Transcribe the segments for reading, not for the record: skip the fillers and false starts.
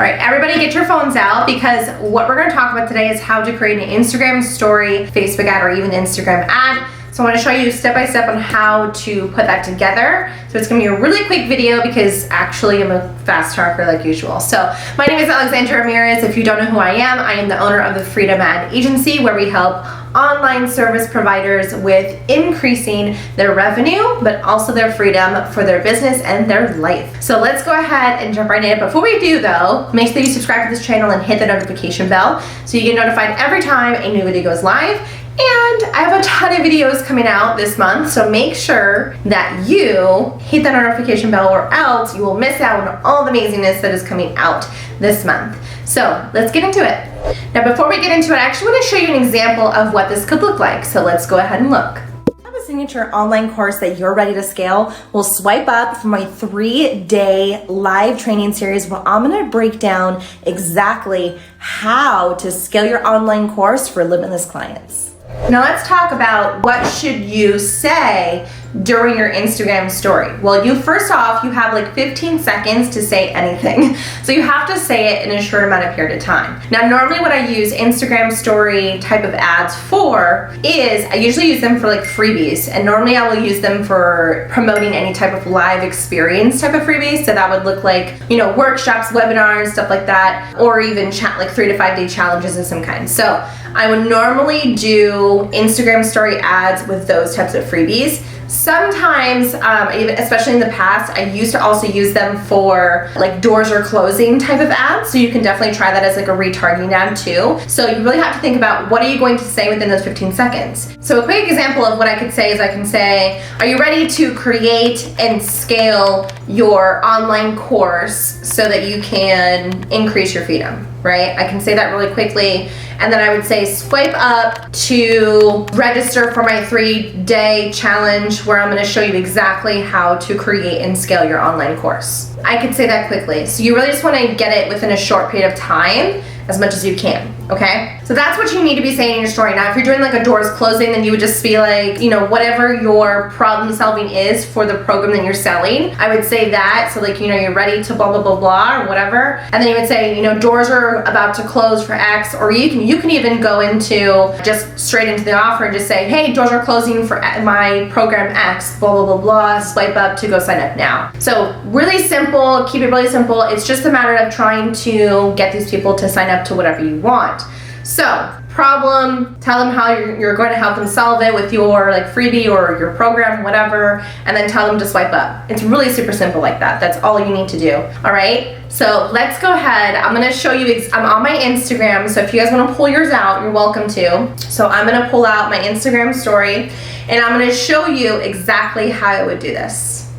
right, everybody get your phones out, because what we're gonna talk about today is how to create an Instagram story, Facebook ad, or even Instagram ad. So I want to show you step by step on how to put that together. So it's gonna be a really quick video because actually I'm a fast talker like usual. So my name is Alexandra Ramirez. If you don't know who I am the owner of the Freedom Ad Agency, where we help online service providers with increasing their revenue, but also their freedom for their business and their life. So let's go ahead and jump right in. Before we do though, make sure that you subscribe to this channel and hit the notification bell so you get notified every time a new video goes live. And I have a ton of videos coming out this month, so make sure that you hit that notification bell or else you will miss out on all the amazingness that is coming out this month. So let's get into it. Now before we get into it, I actually want to show you an example of what this could look like. So let's go ahead and look. I have a signature online course that you're ready to scale. We'll swipe up for my 3-day live training series where I'm going to break down exactly how to scale your online course for limitless clients. Now let's talk about what should you say during your Instagram story. Well, first off, you have like 15 seconds to say anything. So you have to say it in a short amount of period of time. Now, normally what I use Instagram story type of ads for is I usually use them for like freebies. And normally I will use them for promoting any type of live experience type of freebies. So that would look like, workshops, webinars, stuff like that, or even like 3 to 5 day challenges of some kind. So I would normally do Instagram story ads with those types of freebies. Sometimes, especially in the past, I used to also use them for like doors are closing type of ads. So you can definitely try that as like a retargeting ad too. So you really have to think about what are you going to say within those 15 seconds. So a quick example of what I could say is I can say, are you ready to create and scale your online course so that you can increase your freedom, right? I can say that really quickly. And then I would say swipe up to register for my 3-day challenge where I'm going to show you exactly how to create and scale your online course. I could say that quickly. So you really just want to get it within a short period of time as much as you can, okay? So that's what you need to be saying in your story. Now, if you're doing like a doors closing, then you would just be like, whatever your problem solving is for the program that you're selling, I would say that. So like, you're ready to blah, blah, blah, blah, or whatever. And then you would say, doors are about to close for X, or you can even go into just straight into the offer and just say, hey, doors are closing for my program X, blah, blah, blah, blah, swipe up to go sign up now. So really simple, keep it really simple. It's just a matter of trying to get these people to sign up to whatever you want. So problem, tell them how you're going to help them solve it with your like freebie or your program, whatever, and then tell them to swipe up. It's really super simple like that. That's all you need to do. All right. So let's go ahead. I'm going to show you, I'm on my Instagram. So if you guys want to pull yours out, you're welcome to. So I'm going to pull out my Instagram story and I'm going to show you exactly how I would do this.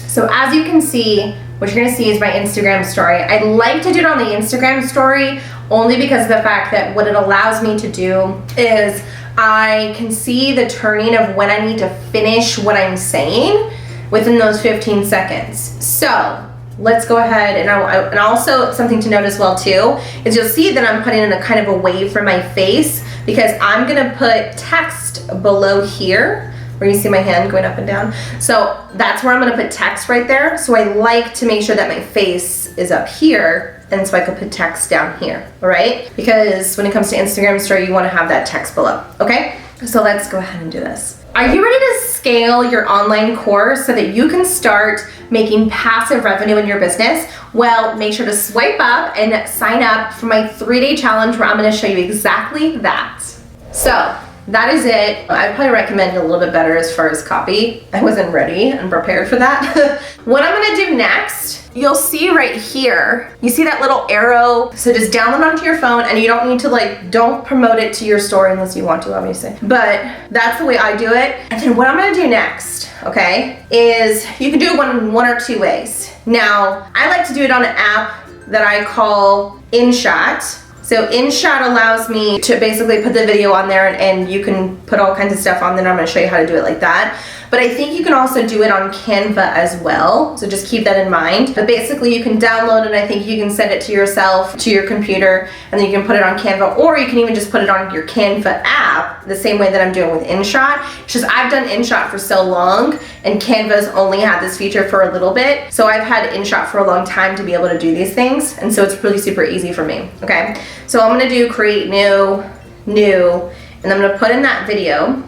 So as you can see, what you're gonna see is my Instagram story. I like to do it on the Instagram story only because of the fact that what it allows me to do is I can see the turning of when I need to finish what I'm saying within those 15 seconds. So let's go ahead and also something to note as well too is you'll see that I'm putting in a kind of a wave for my face because I'm gonna put text below here where you see my hand going up and down. So that's where I'm gonna put text right there. So I like to make sure that my face is up here and so I could put text down here, all right? Because when it comes to Instagram story, you wanna have that text below, okay? So let's go ahead and do this. Are you ready to scale your online course so that you can start making passive revenue in your business? Well, make sure to swipe up and sign up for my 3-day challenge where I'm gonna show you exactly that. So, that is it. I'd probably recommend a little bit better as far as copy. I wasn't ready and prepared for that. What I'm gonna do next, you'll see right here, you see that little arrow? So just download onto your phone and you don't need to don't promote it to your story unless you want to, obviously. But that's the way I do it. And then what I'm gonna do next, okay, is you can do it one or two ways. Now, I like to do it on an app that I call InShot. So InShot allows me to basically put the video on there and you can put all kinds of stuff on there. I'm gonna show you how to do it like that. but I think you can also do it on Canva as well, so just keep that in mind. But basically you can download it, I think you can send it to yourself, to your computer, and then you can put it on Canva, or you can even just put it on your Canva app, the same way that I'm doing with InShot. It's just I've done InShot for so long, and Canva's only had this feature for a little bit, so I've had InShot for a long time to be able to do these things, and so it's really super easy for me, okay? So I'm gonna do create new, and I'm gonna put in that video,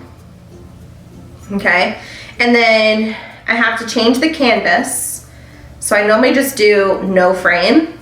okay? And then I have to change the canvas. So I normally just do no frame,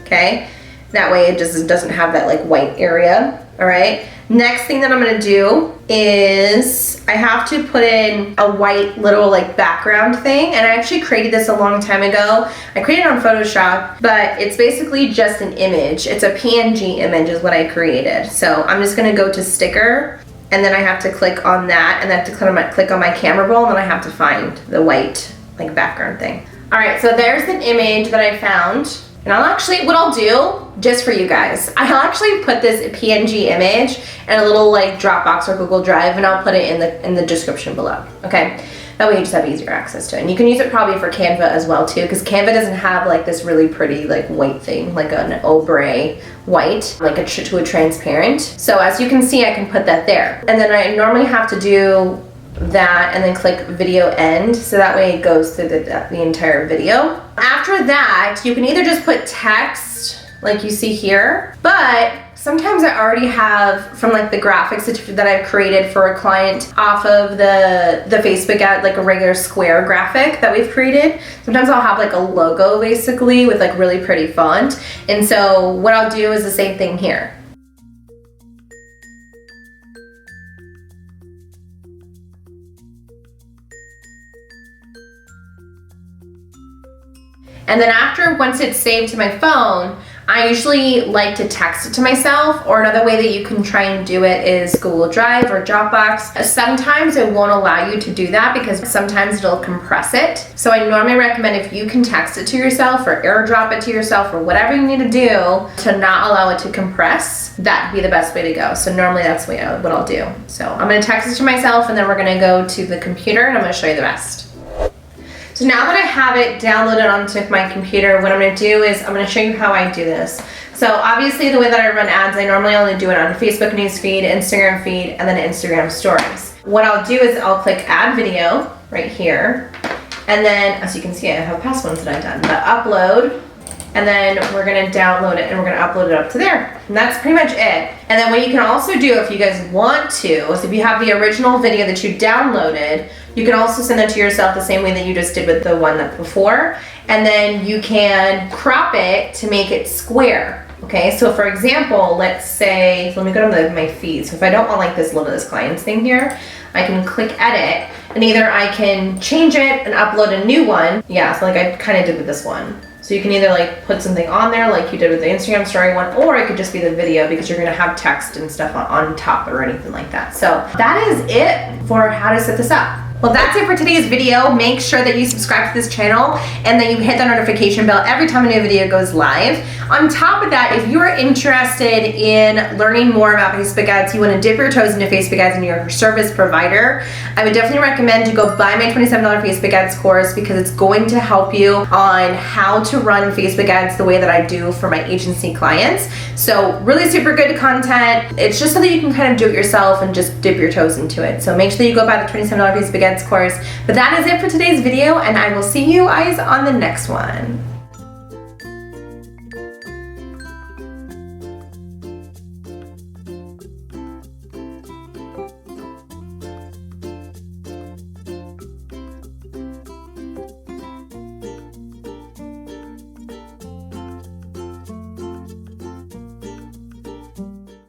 okay? That way it just doesn't have that like white area, all right? Next thing that I'm gonna do is I have to put in a white little like background thing, and I actually created this a long time ago. I created it on Photoshop, but it's basically just an image. It's a PNG image is what I created. So I'm just gonna go to sticker, and then I have to click on that, and then I have to click on my camera roll, and then I have to find the white like background thing. All right, so there's an image that I found. And I'll actually, what I'll do, just for you guys, I'll actually put this PNG image in a little like Dropbox or Google Drive, and I'll put it in the description below, okay? That way you just have easier access to it. And you can use it probably for Canva as well too, because Canva doesn't have like this really pretty like white thing, like an ombre white, like to a transparent. So as you can see, I can put that there. And then I normally have to do that and then click video end, so that way it goes through the entire video. After that, you can either just put text like you see here, but sometimes I already have from like the graphics that I've created for a client off of the Facebook ad, like a regular square graphic that we've created. Sometimes I'll have like a logo basically with like really pretty font, and so what I'll do is the same thing here. And then once it's saved to my phone, I usually like to text it to myself, or another way that you can try and do it is Google Drive or Dropbox. Sometimes it won't allow you to do that because sometimes it'll compress it. So I normally recommend if you can text it to yourself or AirDrop it to yourself or whatever you need to do to not allow it to compress, that'd be the best way to go. So normally that's what I'll do. So I'm gonna text it to myself, and then we're gonna go to the computer, and I'm gonna show you the rest. So now that I have it downloaded onto my computer, what I'm gonna do is I'm gonna show you how I do this. So obviously the way that I run ads, I normally only do it on Facebook news feed, Instagram feed, and then Instagram stories. What I'll do is I'll click add video right here. And then, as you can see, I have past ones that I've done, but upload, and then we're gonna download it and we're gonna upload it up to there. And that's pretty much it. And then what you can also do if you guys want to, is if you have the original video that you downloaded, you can also send it to yourself the same way that you just did with the one that before. And then you can crop it to make it square. Okay, so for example, let's say, so let me go to my feed. So if I don't want like this clients thing here, I can click edit, and either I can change it and upload a new one. Yeah, so like I kind of did with this one. So you can either like put something on there like you did with the Instagram story one, or it could just be the video because you're gonna have text and stuff on top or anything like that. So that is it for how to set this up. Well, that's it for today's video. Make sure that you subscribe to this channel and that you hit the notification bell every time a new video goes live. On top of that, if you are interested in learning more about Facebook ads, you want to dip your toes into Facebook ads and you're a service provider, I would definitely recommend to go buy my $27 Facebook ads course, because it's going to help you on how to run Facebook ads the way that I do for my agency clients. So really super good content. It's just so that you can kind of do it yourself and just dip your toes into it. So make sure that you go buy the $27 Facebook ads course. But that is it for today's video, and I will see you guys on the next one.